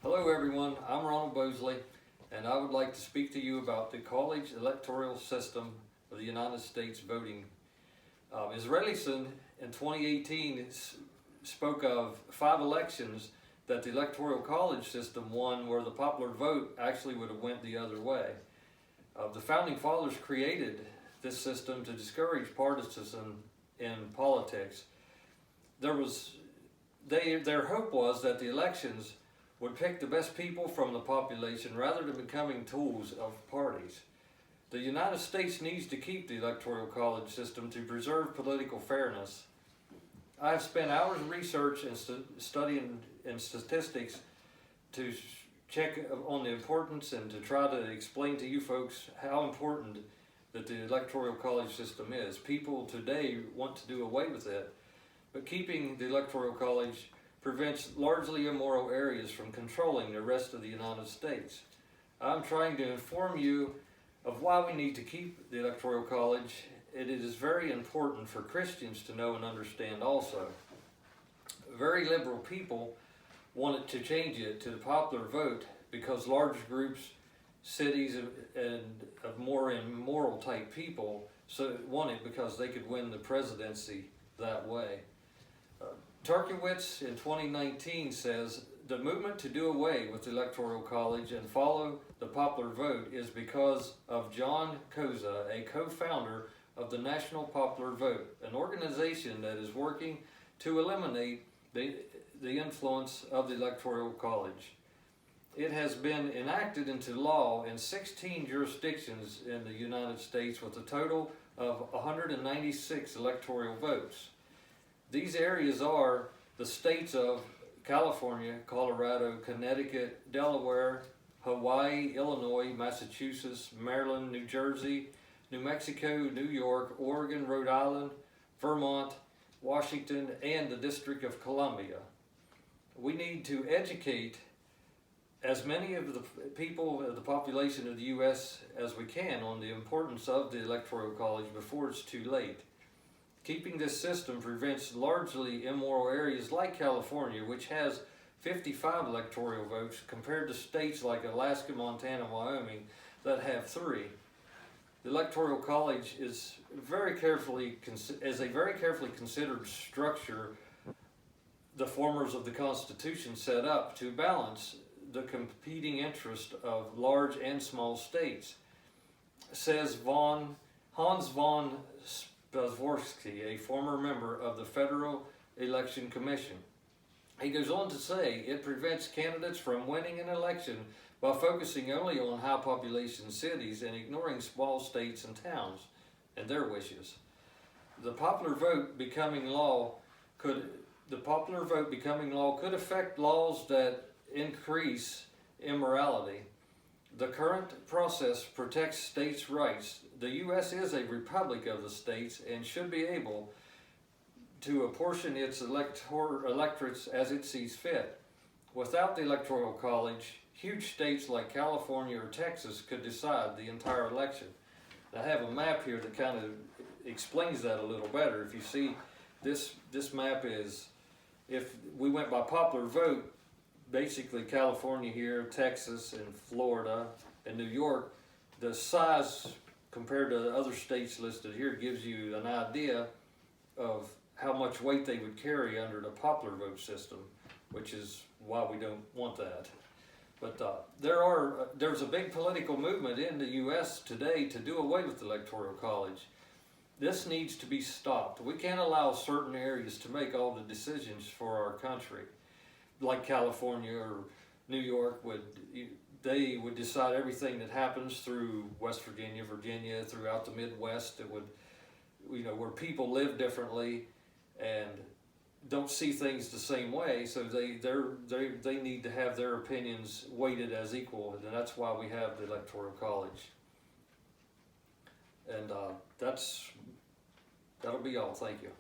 Hello everyone, I'm Ronald Bosley, and I would like to speak to you about the college electoral system of the United States voting. Israelison in 2018 spoke of 5 elections that the electoral college system won where the popular vote actually would have went the other way. The founding fathers created this system to discourage partisanship in politics. Their hope was that the elections would pick the best people from the population rather than becoming tools of parties. The United States needs to keep the electoral college system to preserve political fairness. I have spent hours of research and studying in statistics to check on the importance and to try to explain to you folks how important that the electoral college system is. People today want to do away with it, but keeping the electoral college prevents largely immoral areas from controlling the rest of the United States. I'm trying to inform you of why we need to keep the electoral college. It is very important for Christians to know and understand also. Very liberal people wanted to change it to the popular vote because large groups, cities, and of more immoral type people want it because they could win the presidency that way. Turkowitz in 2019 says, the movement to do away with the electoral college and follow the popular vote is because of John Koza, a co-founder of the National Popular Vote, an organization that is working to eliminate the influence of the electoral college. It has been enacted into law in 16 jurisdictions in the United States with a total of 196 electoral votes. These areas are the states of California, Colorado, Connecticut, Delaware, Hawaii, Illinois, Massachusetts, Maryland, New Jersey, New Mexico, New York, Oregon, Rhode Island, Vermont, Washington, and the District of Columbia. We need to educate as many of the people, the population of the U.S. as we can on the importance of the electoral college before it's too late. Keeping this system prevents largely immoral areas like California, which has 55 electoral votes, compared to states like Alaska, Montana, Wyoming that have 3. The electoral college is a very carefully considered structure the formers of the Constitution set up to balance the competing interest of large and small states, says Hans von Spazvorsky, a former member of the Federal Election Commission. He goes on to say it prevents candidates from winning an election by focusing only on high population cities and ignoring small states and towns and their wishes. The popular vote becoming law could affect laws that increase immorality. The current process protects states' rights. The U.S. is a republic of the states and should be able to apportion its electorates as it sees fit. Without the electoral college, huge states like California or Texas could decide the entire election. I have a map here that kind of explains that a little better. If you see, this map is, if we went by popular vote, basically California here, Texas, and Florida, and New York, the size compared to the other states listed here gives you an idea of how much weight they would carry under the popular vote system, which is why we don't want that. But there's a big political movement in the U.S. today to do away with the electoral college. This needs to be stopped. We can't allow certain areas to make all the decisions for our country. Like California or New York they would decide everything that happens through West Virginia, throughout the Midwest. It would, where people live differently and don't see things the same way, so they need to have their opinions weighted as equal, and that's why we have the electoral college. And that'll be all. Thank you.